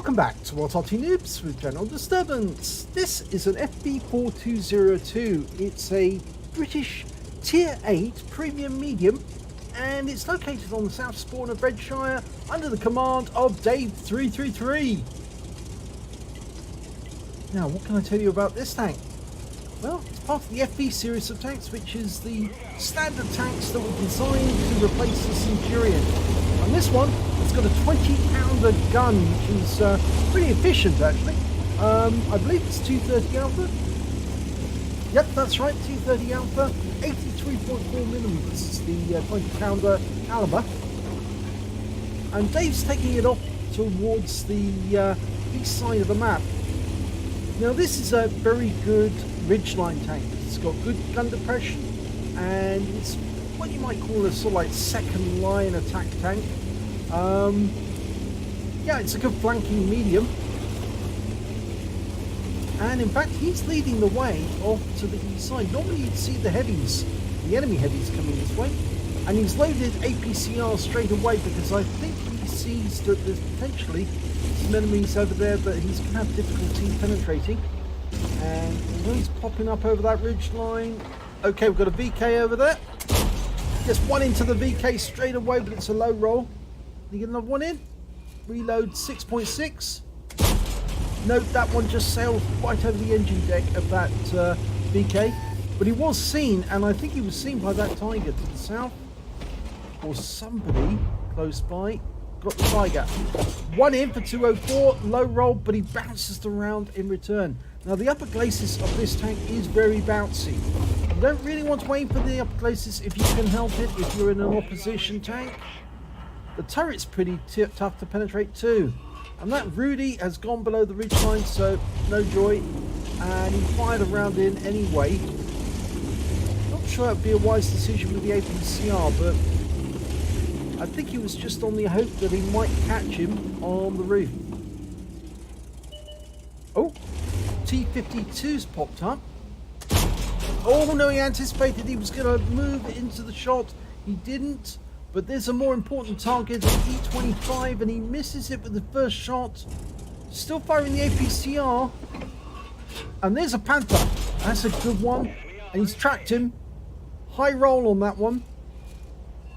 Welcome back to Arty Noobs with General Disturbance. This is an FV4202. It's a British Tier 8 Premium Medium, and it's located on the south spawn of Redshire under the command of Dave 333. Now, what can I tell you about this tank? Well, it's part of the FV series of tanks, which is the standard tanks that were designed to replace the Centurion. And this one, it's got a 20-pounder gun, which is pretty efficient, actually. I believe it's 230 alpha. Yep, that's right, 230 alpha, 83.4 millimeters is the 20-pounder caliber. And Dave's taking it off towards the east side of the map. Now, this is a very good ridgeline tank. It's got good gun depression, and it's what you might call a sort of like second line attack tank. Yeah, it's a good flanking medium, and in fact he's leading the way off to the east side. Normally you'd see the heavies, the enemy heavies, coming this way, and he's loaded APCR straight away because I think he sees that there's potentially some enemies over there that he's going to have difficulty penetrating. And he's popping up over that ridge line. Okay, we've got a VK over there. Just one into the VK straight away, but it's a low roll. You get another one in. Reload 6.6. Note that one just sailed right over the engine deck of that VK. But he was seen, and I think he was seen by that Tiger to the south. Or somebody close by. Got the Tiger. One in for 204. Low roll, but he bounces around in return. Now, the upper glacis of this tank is very bouncy. You don't really want to aim for the upper glacis if you can help it, if you're in an opposition tank. The turret's pretty tough to penetrate too. And that Rudy has gone below the ridgeline, so no joy. And he fired a round in anyway. Not sure it would be a wise decision with the APCR, but I think he was just on the hope that he might catch him on the roof. Oh, T-52's popped up. Oh no, he anticipated he was going to move into the shot. He didn't. But there's a more important target, an E25, and he misses it with the first shot. Still firing the APCR. And there's a Panther. That's a good one. And he's tracked him. High roll on that one.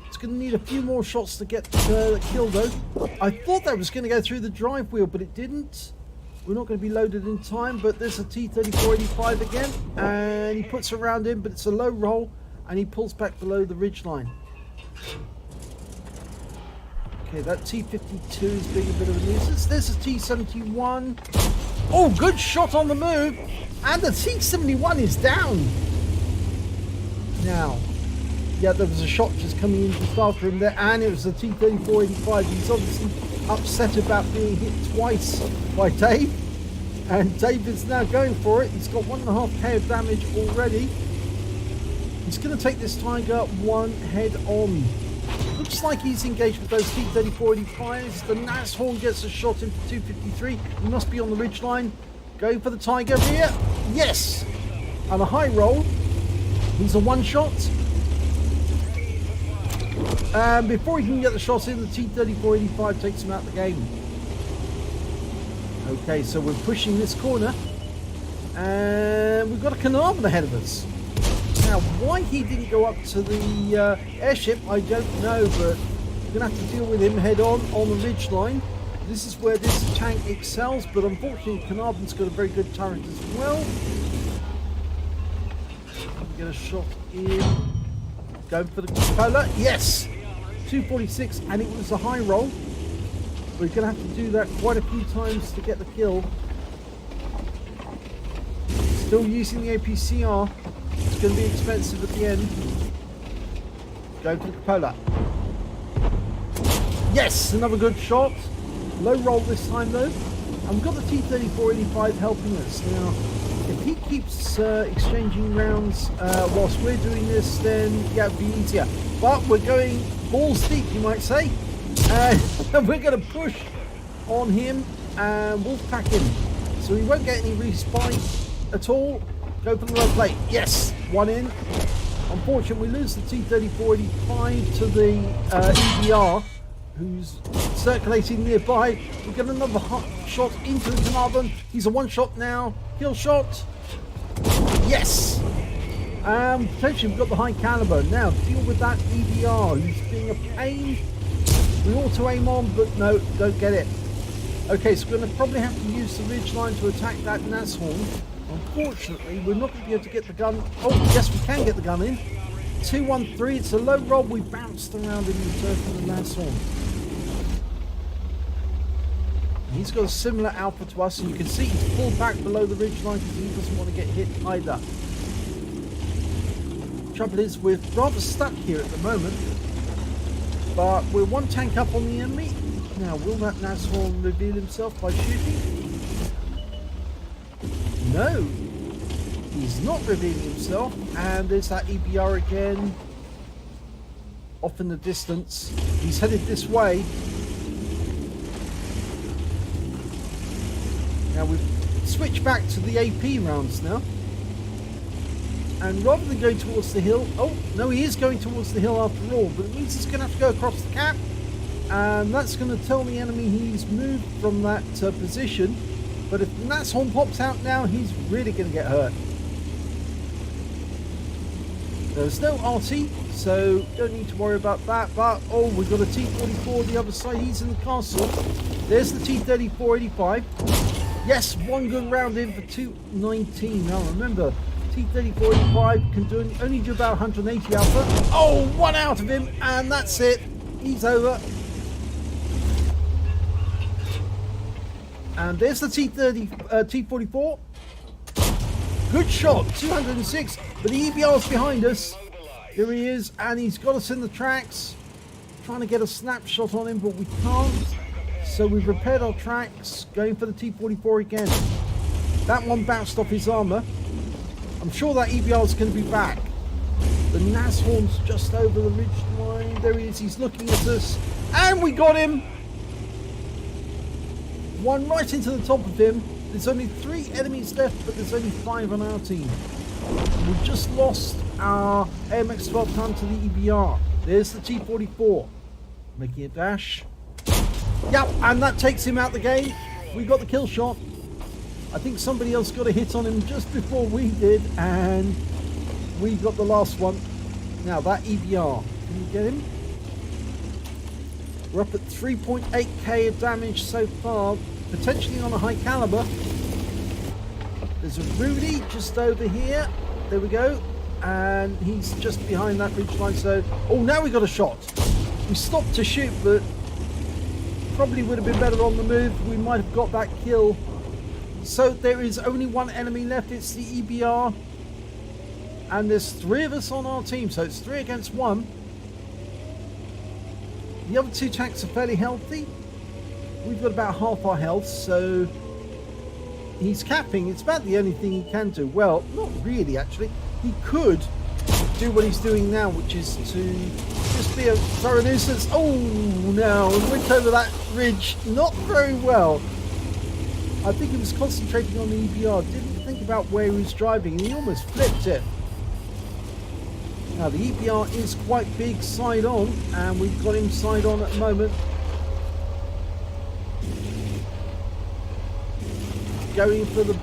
It's going to need a few more shots to get the kill, though. I thought that was going to go through the drive wheel, but it didn't. We're not going to be loaded in time, but there's a T-3485 again. And he puts a round in, but it's a low roll. And he pulls back below the ridgeline. Okay, that T-52 is being a bit of a nuisance. There's a T-71. Oh, good shot on the move. And the T-71 is down. Now, yeah, there was a shot just coming in just after him there. And it was the T-3485. He's obviously upset about being hit twice by Dave. And Dave is now going for it. He's got 1.5k of damage already. He's going to take this Tiger one head on. Looks like he's engaged with those T-3485s. The Nashorn gets a shot in for 253. He must be on the ridgeline. Going for the Tiger here. Yes! And a high roll. He's a one shot. And before he can get the shot in, the T-3485 takes him out of the game. Okay, so we're pushing this corner. And we've got a Calibre ahead of us. Now, why he didn't go up to the airship, I don't know, but we're going to have to deal with him head on the ridgeline. This is where this tank excels, but unfortunately, Carnarvon's got a very good turret as well. Get a shot in. Going for the cupola. Yes! 246, and it was a high roll. We're going to have to do that quite a few times to get the kill. Still using the APCR. It's going to be expensive at the end. Go for the cupola. Yes, another good shot. Low roll this time though. And we've got the T-3485 helping us. Now, if he keeps exchanging rounds whilst we're doing this, then yeah, it'll be easier. But we're going balls deep, you might say. And we're going to push on him and Wolfpack him. So he won't get any respawn at all. Go for the low plate. Yes, one in. Unfortunately, we lose the T-3485 to the EDR. who's circulating nearby. We get another hot shot into the Calibre. He's a one-shot now. Kill shot. Yes! Potentially we've got the high caliber. Now deal with that EBR who's being a pain. We auto aim on, but no, don't get it. Okay, so we're going to probably have to use the ridgeline to attack that Nashorn. Unfortunately, we're not going to be able to get the gun. Oh, yes, we can get the gun in. 213, it's a low roll. We bounced around in return from the Nashorn. He's got a similar alpha to us, and you can see he's pulled back below the ridgeline because he doesn't want to get hit either. Trouble is, we're rather stuck here at the moment, but we're one tank up on the enemy. Now, will that Nashorn reveal himself by shooting? No, he's not revealing himself, and there's that EBR again, off in the distance. He's headed this way. Now we've switched back to the AP rounds now. And rather than going towards the hill... Oh, no, he is going towards the hill after all. But it means he's going to have to go across the cap. And that's going to tell the enemy he's moved from that position. But if the Nashorn pops out now, he's really going to get hurt. There's no Arty, so don't need to worry about that. But, oh, we've got a T-44 the other side. He's in the castle. There's the T-34-85. Yes, one good round in for 219. Now remember, T-34-85 can only do about 180 alpha. Oh, one out of him, and that's it. He's over. And there's the T-44. Good shot, 206. But the EBR's behind us. Here he is, and he's got us in the tracks. Trying to get a snapshot on him, but we can't. So we've repaired our tracks, going for the T-44 again. That one bounced off his armor. I'm sure that EBR is going to be back. The Nashorn's just over the ridge line. There he is, he's looking at us. And we got him! One right into the top of him. There's only 3 enemies left, but there's only 5 on our team. We've just lost our AMX-12 ton to the EBR. There's the T-44. Making a dash. Yep, and that takes him out the game. We got the kill shot. I think somebody else got a hit on him just before we did, and we got the last one. Now that EBR, can you get him? We're up at 3.8k of damage so far, potentially on a high caliber. There's a Rudy just over here. There we go. And he's just behind that ridge line. So, oh, now we got a shot. We stopped to shoot, but probably would have been better on the move. We might have got that kill. So there is only one enemy left. It's the EBR. And there's 3 of us on our team. So it's 3 against 1. The other 2 tanks are fairly healthy. We've got about half our health. So he's capping. It's about the only thing he can do. Well, not really, actually. He could do what he's doing now, which is to just be a thorough nuisance. Oh, no. Went over that ridge. Not very well. I think he was concentrating on the EBR. Didn't think about where he was driving, and he almost flipped it. Now, the EBR is quite big side on, and we've got him side on at the moment. Going for the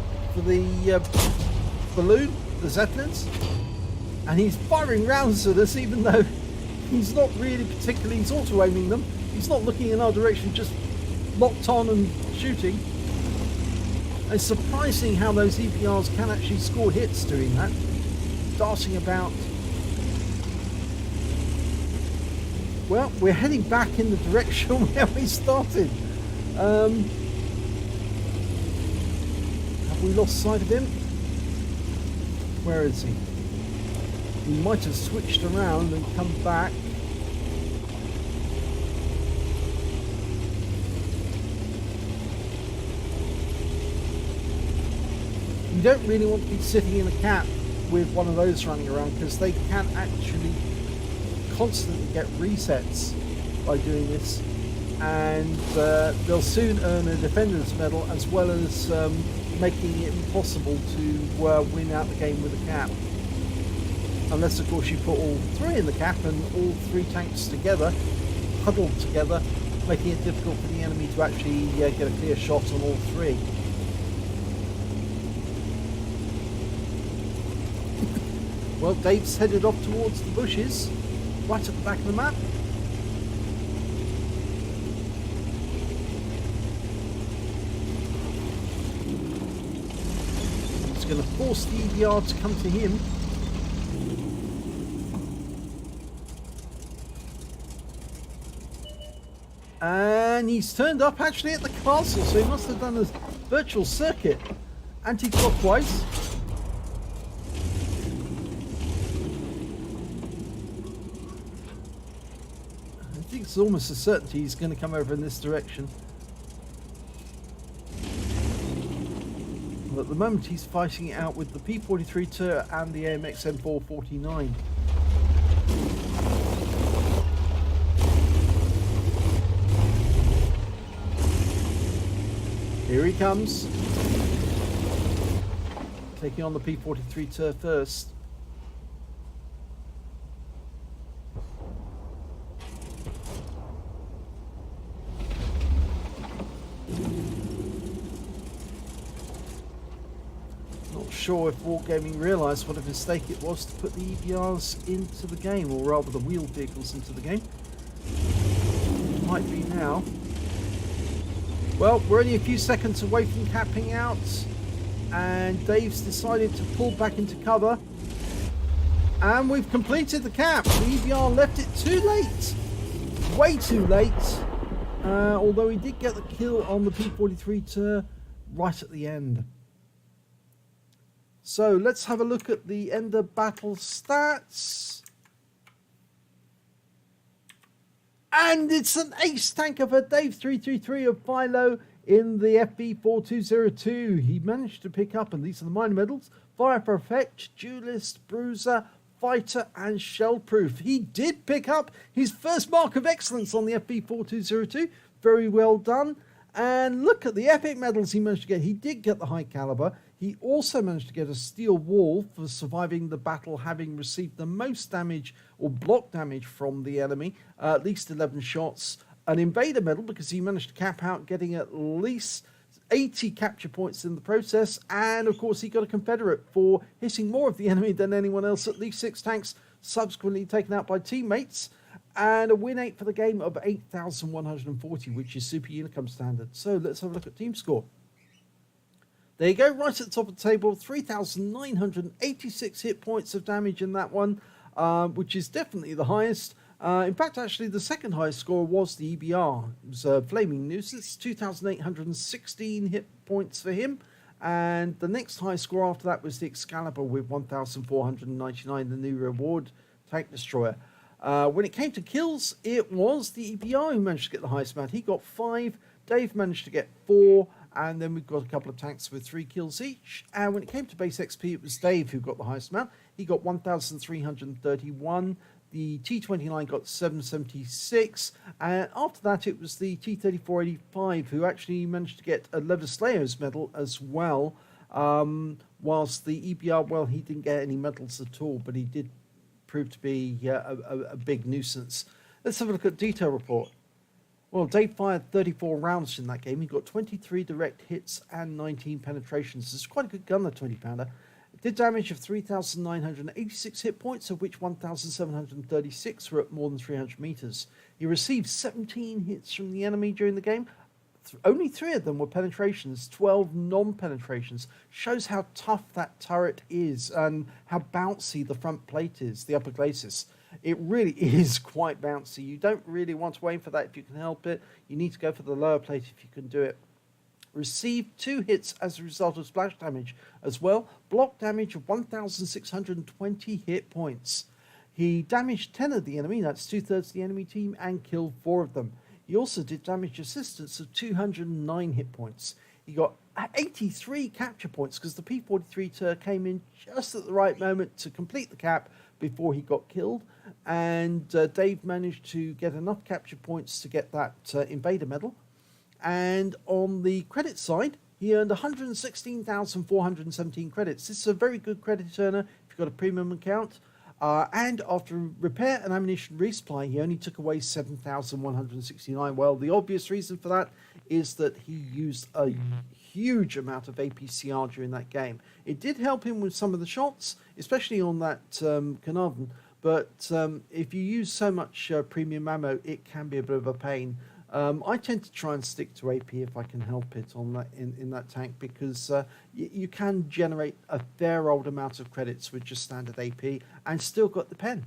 balloon, the Zeppelins, and he's firing rounds at us, even though he's not really particularly, he's auto-aiming them. He's not looking in our direction, just locked on and shooting. It's surprising how those EBRs can actually score hits doing that. Darting about. Well, we're heading back in the direction where we started. Have we lost sight of him? Where is he? He might have switched around and come back. You don't really want to be sitting in a cap with one of those running around, because they can actually constantly get resets by doing this, and they'll soon earn a Defender's Medal, as well as making it impossible to win out the game with a cap. Unless, of course, you put all 3 in the cap and all 3 tanks together. huddled together, making it difficult for the enemy to actually get a clear shot on all three. Well, Dave's headed off towards the bushes, right at the back of the map. He's going to force the EBR to come to him. And he's turned up actually at the castle, so he must have done a virtual circuit anti-clockwise. I think it's almost a certainty he's going to come over in this direction. But at the moment he's fighting it out with the P43 Tur and the AMX M449. Here he comes, taking on the P43 Tur first. Not sure if Wargaming realised what a mistake it was to put the EBRs into the game, or rather the wheeled vehicles into the game. It might be now. Well, we're only a few seconds away from capping out, and Dave's decided to pull back into cover, and we've completed the cap. The EBR left it too late, way too late, although he did get the kill on the P43 Tur right at the end. So let's have a look at the end of battle stats. And it's an ace tanker for Dave 333 of Philo in the FV4202. He managed to pick up, and these are the minor medals: Fire for Effect, Duelist, Bruiser, Fighter and Shell Proof. He did pick up his first mark of excellence on the FV4202. Very well done. And look at the epic medals he managed to get. He did get the high caliber. He also managed to get a steel wall for surviving the battle, having received the most damage or block damage from the enemy, at least 11 shots. An invader medal because he managed to cap out, getting at least 80 capture points in the process. And of course he got a Confederate for hitting more of the enemy than anyone else, at least 6 tanks subsequently taken out by teammates. And a win 8 for the game of 8,140, which is Super Unicum standard. So let's have a look at team score. There you go, right at the top of the table, 3,986 hit points of damage in that one, which is definitely the highest. In fact, actually, the second highest score was the EBR. It was Flaming Nuisance, 2,816 hit points for him. And the next highest score after that was the Excalibur with 1,499, the new reward tank destroyer. When it came to kills, it was the EBR who managed to get the highest amount. He got 5, Dave managed to get 4, and then we've got a couple of tanks with 3 kills each. And when it came to base XP, it was Dave who got the highest amount. He got 1,331. The T29 got 776. And after that, it was the T3485 who actually managed to get a Leather Slayer's medal as well. Whilst the EBR, well, he didn't get any medals at all, but he did prove to be a big nuisance. Let's have a look at detail report. Well, Dave fired 34 rounds in that game. He got 23 direct hits and 19 penetrations. It's quite a good gun, the 20-pounder. It did damage of 3,986 hit points, of which 1,736 were at more than 300 meters. He received 17 hits from the enemy during the game. Only 3 of them were penetrations, 12 non-penetrations. Shows how tough that turret is and how bouncy the front plate is, the upper glacis. It really is quite bouncy. You don't really want to aim for that if you can help it. You need to go for the lower plate if you can do it. Received 2 hits as a result of splash damage as well. Block damage of 1,620 hit points. He damaged 10 of the enemy, that's 2/3 of the enemy team, and killed 4 of them. He also did damage assistance of 209 hit points. He got 83 capture points because the P43 Tur came in just at the right moment to complete the cap before he got killed. And Dave managed to get enough capture points to get that Invader medal. And on the credit side, he earned 116,417 credits. This is a very good credit earner if you've got a premium account. And after repair and ammunition resupply, he only took away 7,169. Well, the obvious reason for that is that he used a huge amount of APCR during that game. It did help him with some of the shots, especially on that Carnarvon, but if you use so much premium ammo, it can be a bit of a pain. I tend to try and stick to AP if I can help it on that in that tank, because you can generate a fair old amount of credits with just standard AP and still got the pen.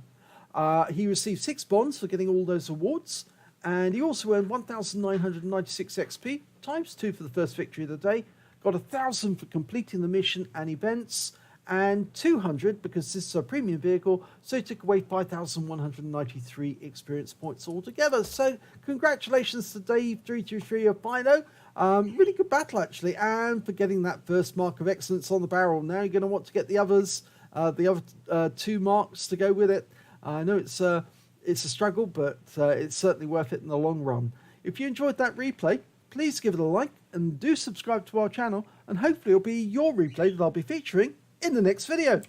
He received 6 bonds for getting all those awards, and he also earned 1,996 XP, times 2 for the first victory of the day, got 1,000 for completing the mission and events, and 200 because this is a premium vehicle, so he took away 5,193 experience points altogether. So congratulations to Dave323 of Bino. Really good battle actually, and for getting that first mark of excellence on the barrel. Now you're going to want to get the others, the other 2 marks to go with it. I know it's a struggle, but it's certainly worth it in the long run. If you enjoyed that replay, please give it a like and do subscribe to our channel, and hopefully it'll be your replay that I'll be featuring in the next video.